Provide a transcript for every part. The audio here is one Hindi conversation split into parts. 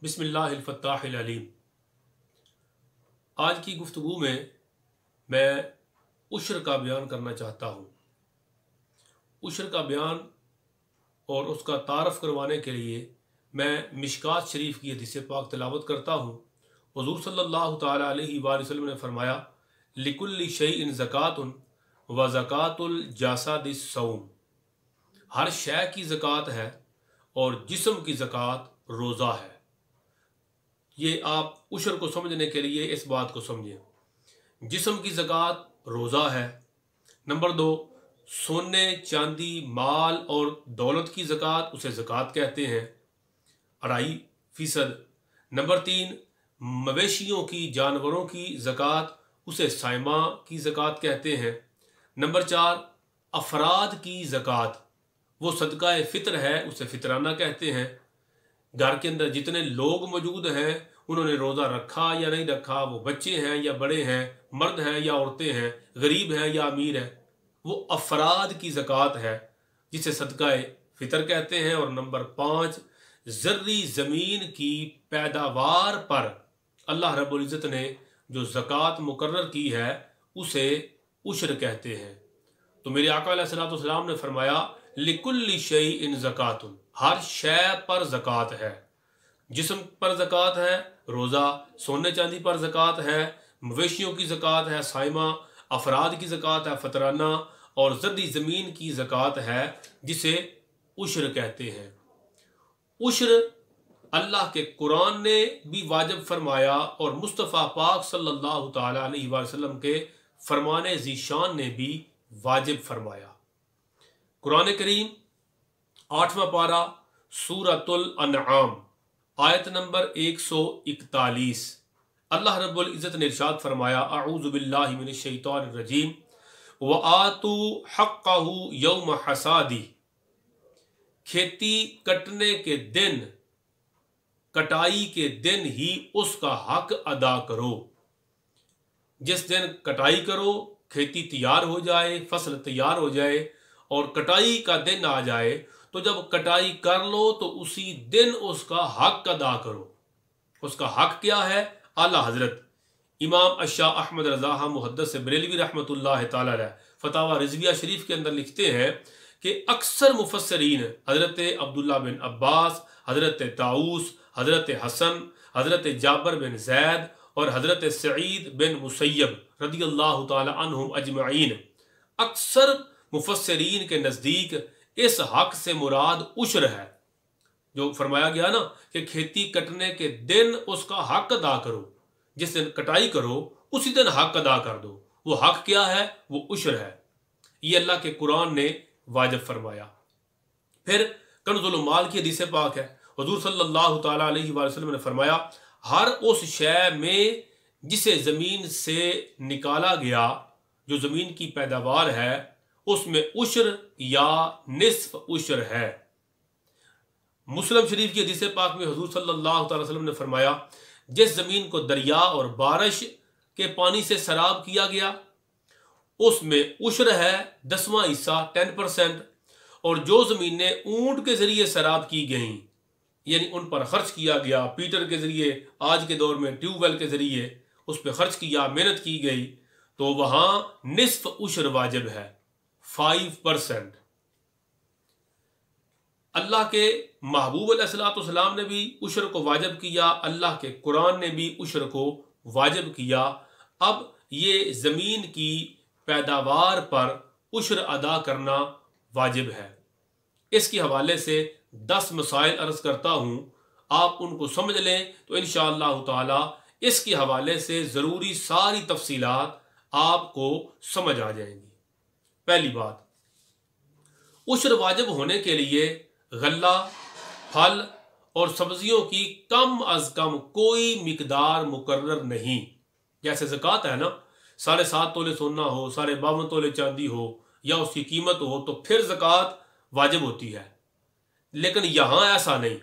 बिस्मिल्लाहिल अलीम। आज की गुफ्तगू में मैं उश्र का बयान करना चाहता हूँ। उश्र का बयान और उसका तारफ़ करवाने के लिए मैं मिशकात शरीफ की हदीस पाक तिलावत करता हूँ। हुज़ूर सल्लल्लाहु तआला अलैहि वसल्लम ने फरमाया, लिकुल्लि शैइन ज़कातुन व ज़कातुल जासादिस सौम। हर शय की ज़कात है और जिस्म की ज़कात रोज़ा है। ये आप उश्र को समझने के लिए इस बात को समझें। जिस्म की ज़कात रोज़ा है। नंबर 2, सोने चांदी माल और दौलत की ज़कात उसे ज़कात कहते हैं, 2.5%। नंबर 3, मवेशियों की जानवरों की ज़कात उसे साइमा की ज़कात कहते हैं। नंबर 4, अफराद की ज़कात वो सदका फ़ितर है, उसे फ़ितराना कहते हैं। घर के अंदर जितने लोग मौजूद हैं, उन्होंने रोज़ा रखा या नहीं रखा, वो बच्चे हैं या बड़े हैं, मर्द हैं या औरतें हैं, गरीब हैं या अमीर हैं, वो अफराद की ज़कात है जिसे सदका फ़ितर कहते हैं। और नंबर 5, ज़र्री ज़मीन की पैदावार पर अल्लाह रब्बुल इज़्ज़त ने जो ज़कात मुकर्रर की है उसे उश्र कहते हैं। तो मेरे आका अलैहिस्सलातु वस्सलाम ने फरमाया, लिकुल्लि शैइन ज़कातुन, हर शय पर ज़कात है। जिस्म पर ज़कात है रोज़ा, सोने चांदी पर ज़कात है, मवेशियों की ज़कात है साइमा, अफराद की ज़कात है फ़तराना, और ज़र्री ज़मीन की ज़कात है जिसे उश्र कहते हैं। उश्र अल्लाह के कुरान ने भी वाजिब फरमाया और मुस्तफ़ा पाक सल्लल्लाहु तआला अलैहि वसल्लम के फरमाने ज़ीशान ने भी वाजिब फरमाया। कुरान करीम 8वां पारा सूरतुल अनआम आयत नंबर 141, अल्लाह रब्बुल इज़्ज़त ने इरशाद फरमाया, अऊज़ु बिल्लाहि मिनश शैतानिर रजीम व आतू हक़्क़हु यौम हसादी। खेती कटने के दिन, कटाई के दिन ही उसका हक अदा करो। जिस दिन कटाई करो, खेती तैयार हो जाए, फसल तैयार हो जाए और कटाई का दिन आ जाए, तो जब कटाई कर लो तो उसी दिन उसका हक अदा करो। उसका हक क्या है? आला हजरत इमाम अशाह अहमद रज़ा मुहद्दिस बरेलवी रहमतुल्लाह तआला अलैह फतावा रिज़विया शरीफ के अंदर लिखते हैं कि अक्सर मुफस्सरीन हज़रत अब्दुल्ला बिन अब्बास, हज़रत ताऊस, हज़रत हसन, हज़रत जाबर बिन ज़ैद और हज़रत सईद बिन मुसय्यब रदियल्लाहु ताला अन्हुम अजमईन, अक्सर मुफस्सरीन के नज़दीक इस हक से मुराद उश्र है। जो फरमाया गया ना कि खेती कटने के दिन उसका हक अदा करो, जिस दिन कटाई करो उसी दिन हक अदा कर दो। वो हक क्या है? वो उश्र है। ये अल्लाह के कुरान ने वाजिब फरमाया। फिर कन्ज़ुल माल की हदीस पाक है, हुज़ूर सल्लल्लाहु तआला अलैहि वसल्लम ने फरमाया, हर उस शय में जिसे ज़मीन से निकाला गया, जो ज़मीन की पैदावार है, उसमें उश्र या निस्फ उश्र है। मुस्लिम शरीफ की हदीस पाक में हुज़ूर सल्लल्लाहु अलैहि वसल्लम ने फरमाया, जिस ज़मीन को दरिया और बारिश के पानी से सराब किया गया उसमें उश्र है 10वां हिस्सा 10%, और जो ज़मीनें ऊंट के ज़रिए सराब की गईं, यानी उन पर खर्च किया गया, पीटर के ज़रिए, आज के दौर में ट्यूबवेल के ज़रिए उस पर खर्च किया, मेहनत की गई, तो वहाँ निस्फ उश्र वाजिब है 5%। अल्लाह के महबूब अलैहिस्सलाम ने भी उश्र को वाजिब किया, अल्लाह के कुरान ने भी उश्र को वाजिब किया। अब ये ज़मीन की पैदावार पर उश्र अदा करना वाजिब है। इसके हवाले से 10 मसाइल अर्ज़ करता हूँ, आप उनको समझ लें तो इंशाअल्लाह ताला इसके हवाले से ज़रूरी सारी तफसीलात आपको समझ आ जाएंगी। पहली बात, उश्र वाजिब होने के लिए गल्ला, फल और सब्जियों की कम अज़ कम कोई मिकदार मुकर्रर नहीं। जैसे ज़कात है ना, 7.5 तोले सोना हो, 52 तोले चांदी हो या उसकी कीमत हो, तो फिर ज़कात वाजिब होती है। लेकिन यहाँ ऐसा नहीं,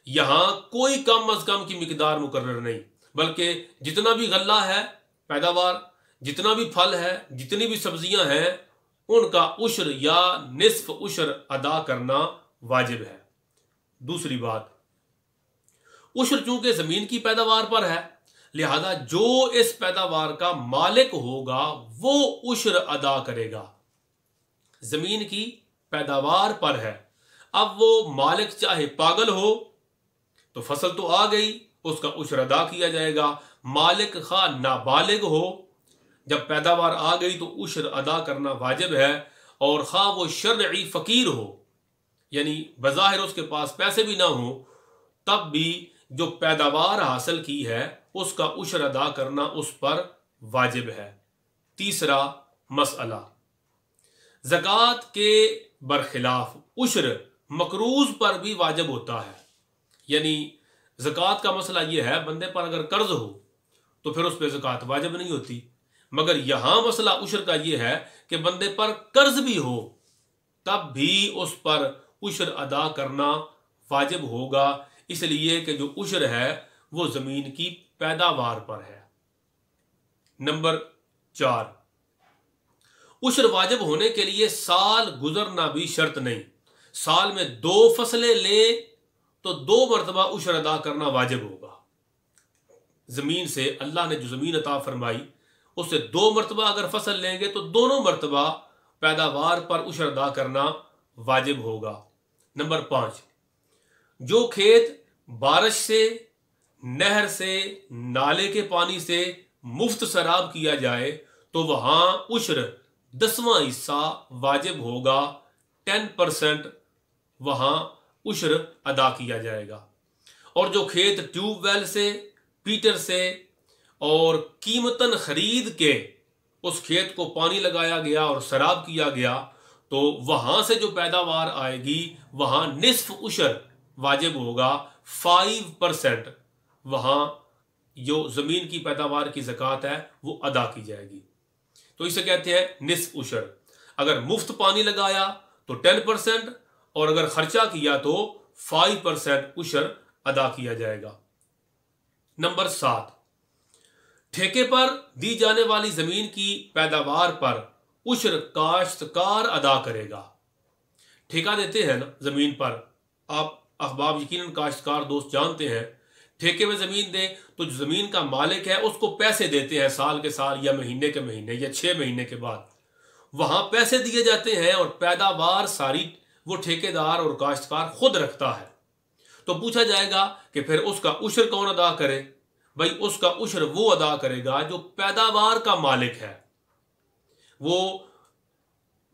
यहाँ कोई कम अज़ कम की मिकदार मुकर्रर नहीं, बल्कि जितना भी गल्ला है पैदावार, जितना भी फल है, जितनी भी सब्जियां हैं, उनका उश्र या निस्फ उश्र अदा करना वाजिब है। दूसरी बात, उश्र चूंकि जमीन की पैदावार पर है, लिहाजा जो इस पैदावार का मालिक होगा वो उश्र अदा करेगा। जमीन की पैदावार पर है, अब वो मालिक चाहे पागल हो तो फसल तो आ गई, उसका उश्र अदा किया जाएगा। मालिक खा नाबालिग हो, जब पैदावार आ गई तो उश्र अदा करना वाजिब है। और खा वो शरई फकीर हो, यानी बज़ाहिर उसके पास पैसे भी ना हो, तब भी जो पैदावार हासिल की है उसका उश्र अदा करना उस पर वाजिब है। तीसरा मसला, ज़कात के बरखिलाफ उश्र मकरूज पर भी वाजिब होता है। यानी ज़कात का मसला यह है, बंदे पर अगर कर्ज हो तो फिर उस पर ज़कात वाजिब नहीं होती, मगर यहां मसला उश्र का यह है कि बंदे पर कर्ज भी हो तब भी उस पर उश्र अदा करना वाजिब होगा, इसलिए कि जो उश्र है वो जमीन की पैदावार पर है। नंबर 4, उश्र वाजिब होने के लिए साल गुजरना भी शर्त नहीं। साल में 2 फसलें ले तो 2 मरतबा उश्र अदा करना वाजिब होगा। जमीन से अल्लाह ने जो जमीन अता फरमाई उससे 2 मरतबा अगर फसल लेंगे तो दोनों मरतबा पैदावार पर उश्र अदा करना वाजिब होगा। नंबर 5, जो खेत बारिश से, नहर से, नाले के पानी से मुफ्त सराब किया जाए तो वहां उश्र 10वां हिस्सा वाजिब होगा, 10% वहां उश्र अदा किया जाएगा। और जो खेत ट्यूबवेल से, पीटर से और कीमतन खरीद के उस खेत को पानी लगाया गया और सराब किया गया तो वहां से जो पैदावार आएगी वहां निस्फ उश्र वाजिब होगा, 5% वहां जो जमीन की पैदावार की ज़कात है वो अदा की जाएगी। तो इसे कहते हैं निस्फ उश्र। अगर मुफ्त पानी लगाया तो 10% और अगर खर्चा किया तो 5% उश्र अदा किया जाएगा। नंबर 7, ठेके पर दी जाने वाली जमीन की पैदावार पर उश्र काश्तकार अदा करेगा। ठेका देते हैं ना जमीन पर, आप अहबाब यकीनन काश्तकार दोस्त जानते हैं, ठेके में जमीन दे तो जो जमीन का मालिक है उसको पैसे देते हैं, साल के साल या महीने के महीने या 6 महीने के बाद वहां पैसे दिए जाते हैं और पैदावार सारी वो ठेकेदार और काश्तकार खुद रखता है। तो पूछा जाएगा कि फिर उसका उश्र कौन अदा करे? भाई उसका उश्र वो अदा करेगा जो पैदावार का मालिक है। वो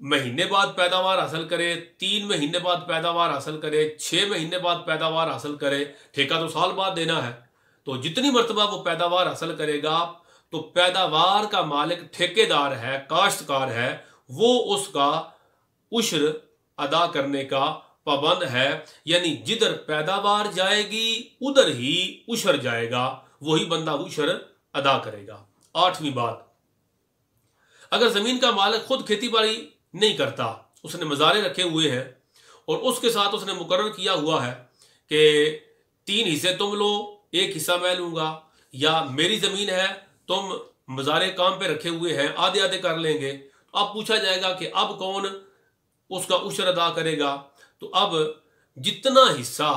महीने बाद पैदावार हासिल करे, 3 महीने बाद पैदावार हासिल करे, 6 महीने बाद पैदावार हासिल करे, ठेका तो साल बाद देना है। तो जितनी मरतबा वो पैदावार हासिल करेगा तो पैदावार का मालिक ठेकेदार है, काश्तकार है, वो उसका उश्र अदा करने का पाबंद है। यानी जिधर पैदावार जाएगी उधर ही उश्र जाएगा, वही बंदा उश्र अदा करेगा। 8वीं बात, अगर जमीन का मालिक खुद खेती बाड़ी नहीं करता, उसने मज़ारे रखे हुए हैं और उसके साथ उसने मुकर्रर किया हुआ है कि 3 हिस्से तुम लो, 1 हिस्सा मैं लूंगा, या मेरी जमीन है तुम मज़ारे काम पे रखे हुए हैं, आधे आधे कर लेंगे। तो अब पूछा जाएगा कि अब कौन उसका उश्र अदा करेगा? तो अब जितना हिस्सा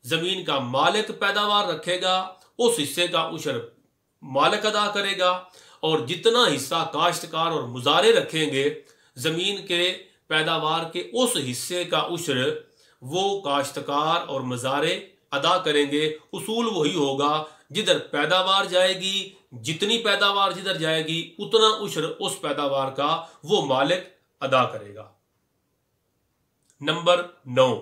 जमीन का मालिक पैदावार रखेगा उस हिस्से का उश्र मालिक अदा करेगा, और जितना हिस्सा काश्तकार और मुजारे रखेंगे जमीन के पैदावार के उस हिस्से का उश्र वो काश्तकार और मुजारे अदा करेंगे। उसूल वही होगा, जिधर पैदावार जाएगी, जितनी पैदावार जिधर जाएगी उतना उश्र उस पैदावार का वो मालिक अदा करेगा। नंबर 9,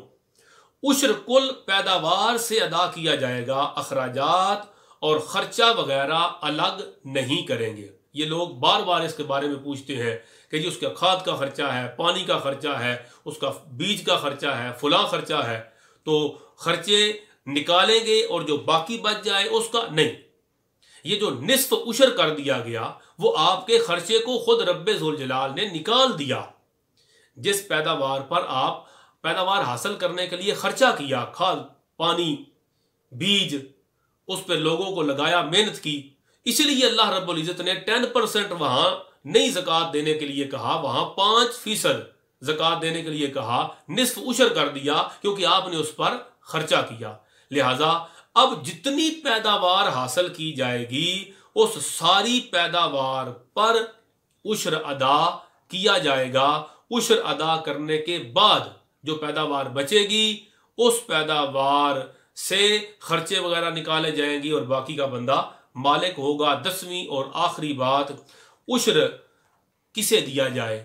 उश्र कुल पैदावार से अदा किया जाएगा, अखराजात और खर्चा वगैरह अलग नहीं करेंगे। ये लोग बार बार इसके बारे में पूछते हैं कि जी उसका खाद का खर्चा है, पानी का खर्चा है, उसका बीज का खर्चा है, फुला खर्चा है, तो खर्चे निकालेंगे और जो बाकी बच जाए उसका नहीं। ये जो निस्फ उश्र कर दिया गया वो आपके खर्चे को खुद रब्बे ज़ुल जलाल ने निकाल दिया। जिस पैदावार पर आप पैदावार हासिल करने के लिए खर्चा किया, खाद, पानी, बीज, उस पर लोगों को लगाया, मेहनत की, इसलिए अल्लाह रब्बुल इज़्ज़त ने 10% वहां नई ज़कात देने के लिए कहा, वहां 5% ज़कात देने के लिए कहा, निस्फ उश्र कर दिया क्योंकि आपने उस पर खर्चा किया। लिहाजा अब जितनी पैदावार हासिल की जाएगी उस सारी पैदावार पर उश्र अदा किया जाएगा। उश्र अदा करने के बाद जो पैदावार बचेगी उस पैदावार से खर्चे वगैरह निकाले जाएंगी और बाकी का बंदा मालिक होगा। 10वीं और आखिरी बात, उश्र किसे दिया जाए?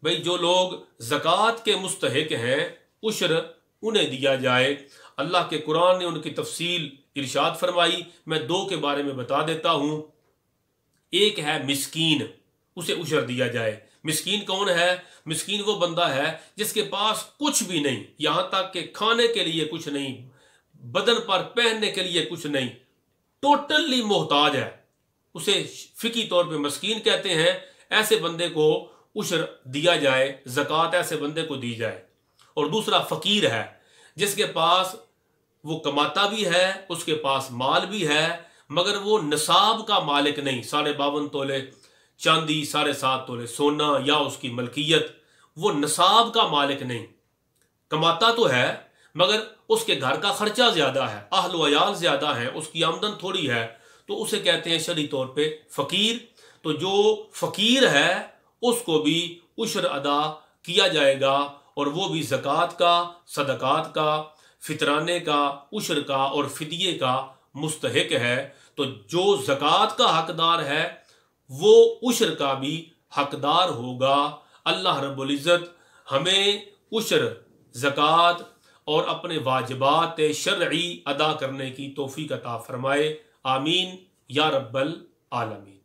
भाई जो लोग ज़कात के मुस्तहिक हैं उश्र उन्हें दिया जाए। अल्लाह के कुरान ने उनकी तफसील इरशाद फरमाई। मैं दो के बारे में बता देता हूँ। एक है मिस्कीन, उसे उश्र दिया जाए। मिस्कीन कौन है? मिस्कीन वो बंदा है जिसके पास कुछ भी नहीं, यहाँ तक कि खाने के लिए कुछ नहीं, बदन पर पहनने के लिए कुछ नहीं, टोटली मोहताज है। उसे फिकी तौर पे मस्कीन कहते हैं। ऐसे बंदे को उश्र दिया जाए, ज़कात ऐसे बंदे को दी जाए। और दूसरा फ़कीर है, जिसके पास वो कमाता भी है, उसके पास माल भी है, मगर वो निसाब का मालिक नहीं। 52.5 तोले चांदी, 7.5 तोले सोना या उसकी मलकियत, वो निसाब का मालिक नहीं। कमाता तो है मगर उसके घर का खर्चा ज्यादा है, अहल अयाल ज्यादा है, उसकी आमदन थोड़ी है, तो उसे कहते हैं शरई तौर पे फकीर। तो जो फकीर है उसको भी उश्र अदा किया जाएगा और वो भी ज़कात का, सदकात का, फितराने का, उश्र का और फिदिये का मुस्तहिक है। तो जो ज़कात का हकदार है वो उश्र का भी हकदार होगा। अल्लाह रब्बुल इज़्ज़त हमें उश्र, ज़कात और अपने वाजिबात शरई अदा करने की तौफीक अता फरमाए। आमीन या रब्बल आलमीन।